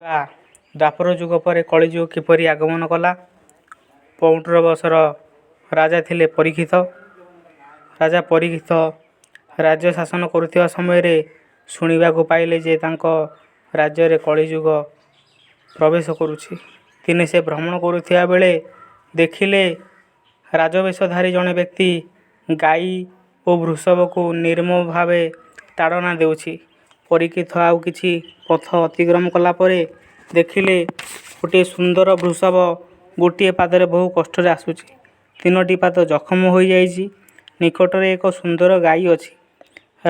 ଦ୍ୱାପର ଯୁଗ ପରେ କଳିଯୁଗ କିପରି ଆଗମନ କଲା। 15 ବର୍ଷର ରାଜା ଥିଲେ ପରୀକ୍ଷିତ। ରାଜା ପରୀକ୍ଷିତ ରାଜ୍ୟ ଶାସନ କରୁଥିବା ସମୟରେ ଶୁଣିବାକୁ ପାଇଲେ ଯେ ତାଙ୍କ ରାଜ୍ୟରେ କଳିଯୁଗ ପ୍ରବେଶ କରୁଛି। ଦିନେ ସେ ଭ୍ରମଣ କରୁଥିବା ବେଳେ ଦେଖିଲେ ରାଜବେଶଧାରୀ ଜଣେ ବ୍ୟକ୍ତି ଗାଈ ଓ ବୃଷଭକୁ ନିର୍ମମ ଭାବେ ତାଡ଼ନା ଦେଉଛି। ପରୀକ୍ଷିତ ଆଉ କିଛି ପଥ ଅତିକ୍ରମ କଲା ପରେ ଦେଖିଲେ ଗୋଟିଏ ସୁନ୍ଦର ବୃଷଭ ଗୋଟିଏ ପାଦରେ ବହୁ କଷ୍ଟରେ ଆସୁଛି। 3ଟି ପାଦ ଜଖମ ହୋଇଯାଇଛି। ନିକଟରେ ଏକ ସୁନ୍ଦର ଗାଈ ଅଛି।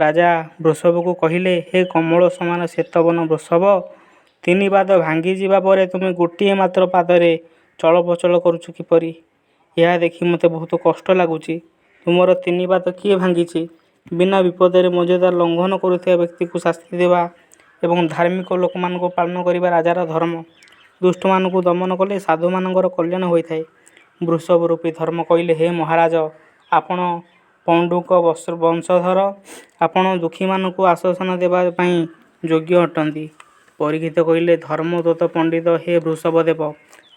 ରାଜା ବୃଷଭକୁ କହିଲେ, ହେ କମଳ ସମାନ ଶ୍ଵେତବର୍ଣ୍ଣ ବୃଷଭ, 3 ପାଦ ଭାଙ୍ଗିଯିବା ପରେ ତୁମେ ଗୋଟିଏ ମାତ୍ର ପାଦରେ ଚଳପ୍ରଚଳ କରୁଛ କିପରି? ଏହା ଦେଖି ମୋତେ ବହୁତ କଷ୍ଟ ଲାଗୁଛି। ତୁମର 3 ପାଦ କିଏ ଭାଙ୍ଗିଛି? ବିନା ବିପଦରେ ମର୍ଯ୍ୟାଦା ଲଙ୍ଘନ କରୁଥିବା ବ୍ୟକ୍ତିକୁ ଶାସ୍ତି ଦେବା ଏବଂ ଧାର୍ମିକ ଲୋକମାନଙ୍କୁ ପାଳନ କରିବା ରାଜାର ଧର୍ମ। ଦୁଷ୍ଟମାନଙ୍କୁ ଦମନ କଲେ ସାଧୁମାନଙ୍କର କଲ୍ୟାଣ ହୋଇଥାଏ। ବୃଷଭ ରୂପୀ ଧର୍ମ କହିଲେ, ହେ ମହାରାଜ, ଆପଣ ପଣ୍ଡୁଙ୍କ ବଂଶଧର। ଆପଣ ଦୁଃଖୀମାନଙ୍କୁ ଆଶ୍ୱାସନା ଦେବା ପାଇଁ ଯୋଗ୍ୟ ଅଟନ୍ତି। ପରୀକ୍ଷିତ କହିଲେ, ଧର୍ମଦତ୍ତ ପଣ୍ଡିତ ହେ ବୃଷଭ ଦେବ,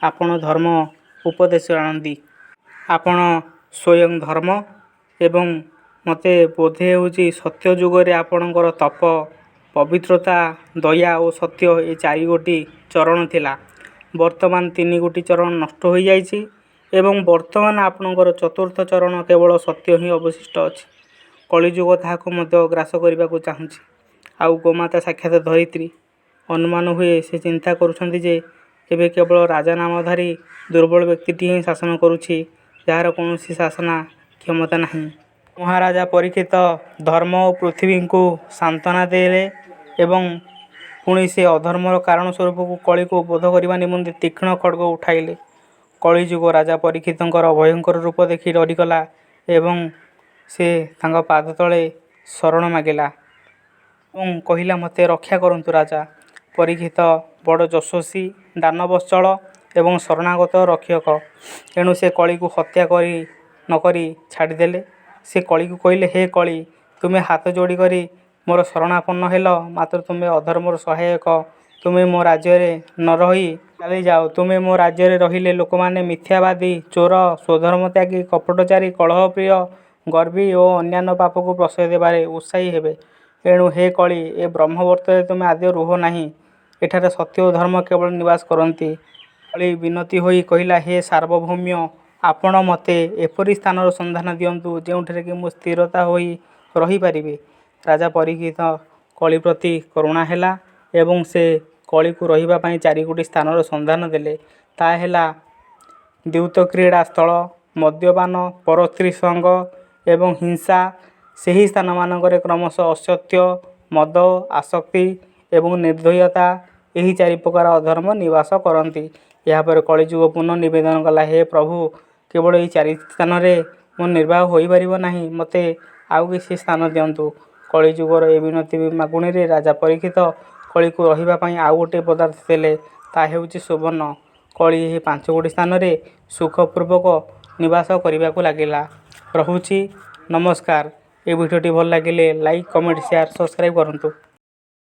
ଆପଣ ଧର୍ମ ଉପଦେଶ ଆଣନ୍ତି। ଆପଣ ସ୍ୱୟଂ ଧର୍ମ ଏବଂ ମୋତେ ବୋଧହେଉଛି ସତ୍ୟ ଯୁଗରେ ଆପଣଙ୍କର ତପ, ପବିତ୍ରତା, ଦୟା ଓ ସତ୍ୟ ଏ 4ଗୋଟି ଚରଣ ଥିଲା। ବର୍ତ୍ତମାନ 3ଗୋଟି ଚରଣ ନଷ୍ଟ ହୋଇଯାଇଛି ଏବଂ ବର୍ତ୍ତମାନ ଆପଣଙ୍କର ଚତୁର୍ଥ ଚରଣ କେବଳ ସତ୍ୟ ହିଁ ଅବଶିଷ୍ଟ ଅଛି। କଳିଯୁଗ ତାହାକୁ ମଧ୍ୟ ଗ୍ରାସ କରିବାକୁ ଚାହୁଁଛି। ଆଉ ଗୋମାତା ସାକ୍ଷାତ ଧରିତ୍ରୀ। ଅନୁମାନ ହୁଏ ସେ ଚିନ୍ତା କରୁଛନ୍ତି ଯେ ଏବେ କେବଳ ରାଜା ନାମଧାରୀ ଦୁର୍ବଳ ବ୍ୟକ୍ତିଟି ହିଁ ଶାସନ କରୁଛି, ଯାହାର କୌଣସି ଶାସନା କ୍ଷମତା ନାହିଁ। ମହାରାଜା ପରୀକ୍ଷିତ ଧର୍ମ ଓ ପୃଥ୍ୱୀଙ୍କୁ ସାନ୍ତ୍ୱନା ଦେଲେ ଏବଂ ପୁଣି ସେ ଅଧର୍ମର କାରଣ ସ୍ୱରୂପ କଳିକୁ ବଧ କରିବା ନିମନ୍ତେ ତୀକ୍ଷ୍ଣ ଖଡ୍ଗ ଉଠାଇଲେ। କଳିଯୁଗ ରାଜା ପରୀକ୍ଷିତଙ୍କର ଭୟଙ୍କର ରୂପ ଦେଖି ଡରିଗଲା ଏବଂ ସେ ତାଙ୍କ ପାଦତଳେ ଶରଣ ମାଗିଲା ଏବଂ କହିଲା, ମୋତେ ରକ୍ଷା କରନ୍ତୁ ରାଜା। ପରୀକ୍ଷିତ ବଡ଼ ଯଶସ୍ୱୀ, ଦାନବତ୍ସଳ ଏବଂ ଶରଣାଗତ ରକ୍ଷକ। ଏଣୁ ସେ କଳିକୁ ହତ୍ୟା ନକରି ଛାଡ଼ିଦେଲେ। ସେ କଳିକୁ କହିଲେ, ହେ କଳି, ତୁମେ ହାତ ଯୋଡ଼ି କରି ମୋର ଶରଣାପନ୍ନ ହେଲ, ମାତ୍ର ତୁମେ ଅଧର୍ମର ସହାୟକ। ତୁମେ ମୋ ରାଜ୍ୟରେ ନ ରହି ଚାଲିଯାଅ। ତୁମେ ମୋ ରାଜ୍ୟରେ ରହିଲେ ଲୋକମାନେ ମିଥ୍ୟାବାଦୀ, ଚୋର, ସ୍ୱଧର୍ମତ୍ୟାଗୀ, କପଟଚାରୀ, କଳହପ୍ରିୟ, ଗର୍ବୀ ଓ ଅନ୍ୟାନ୍ୟ ପାପକୁ ପ୍ରଶ୍ରୟ ଦେବାରେ ଉତ୍ସାହୀ ହେବେ। ଏଣୁ ହେ କଳି, ଏ ବ୍ରହ୍ମବର୍ତ୍ତରେ ତୁମେ ଆଦୌ ରୁହ ନାହିଁ। ଏଠାରେ ସତ୍ୟ ଓ ଧର୍ମ କେବଳ ନିବାସ କରନ୍ତି। କଳି ବିନତି ହୋଇ କହିଲା, ହେ ସାର୍ବଭୌମ୍ୟ, ଆପଣ ମୋତେ ଏପରି ସ୍ଥାନର ସନ୍ଧାନ ଦିଅନ୍ତୁ ଯେଉଁଠାରେ କି ମୁଁ ସ୍ଥିରତା ହୋଇ ରହିପାରିବି। ରାଜା ପରୀକ୍ଷିତ କଳି ପ୍ରତି କରୁଣା ହେଲା ଏବଂ ସେ କଳିକୁ ରହିବା ପାଇଁ 4ଗୋଟି ସ୍ଥାନର ସନ୍ଧାନ ଦେଲେ। ତାହା ହେଲା ଦ୍ୟୁତକ୍ରୀଡ଼ା ସ୍ଥଳ, ମଦ୍ୟପାନ, ପରସ୍ତ୍ରୀ ସଙ୍ଗ ଏବଂ ହିଂସା। ସେହି ସ୍ଥାନମାନଙ୍କରେ କ୍ରମଶଃ ଅସତ୍ୟ, ମଦ, ଆସକ୍ତି ଏବଂ ନିର୍ଦ୍ଦୟତା, ଏହି 4 ପ୍ରକାର ଅଧର୍ମ ନିବାସ କରନ୍ତି। ଏହାପରେ କଳିଯୁଗ ପୁନଃ ନିବେଦନ କଲା, ହେ ପ୍ରଭୁ, କେବଳ ଏହି 4 ସ୍ଥାନରେ ମୋ ନିର୍ବାହ ହୋଇପାରିବ ନାହିଁ, ମୋତେ ଆଉ କିଛି ସ୍ଥାନ ଦିଅନ୍ତୁ। କଳିଯୁଗର ଏ ବିନତି ମାଗୁଣିରେ ରାଜା ପରୀକ୍ଷିତ କଳିକୁ ରହିବା ପାଇଁ ଆଉ ଗୋଟିଏ ପଦାର୍ଥ ଦେଲେ, ତାହା ହେଉଛି ସୁବର୍ଣ୍ଣ। କଳି ଏହି 5ଗୋଟି ସ୍ଥାନରେ ସୁଖପୂର୍ବକ ନିବାସ କରିବାକୁ ଲାଗିଲା। ରହୁଛି, ନମସ୍କାର। ଏ ଭିଡ଼ିଓଟି ଭଲ ଲାଗିଲେ ଲାଇକ୍, କମେଣ୍ଟ, ସେୟାର, ସବସ୍କ୍ରାଇବ୍ କରନ୍ତୁ।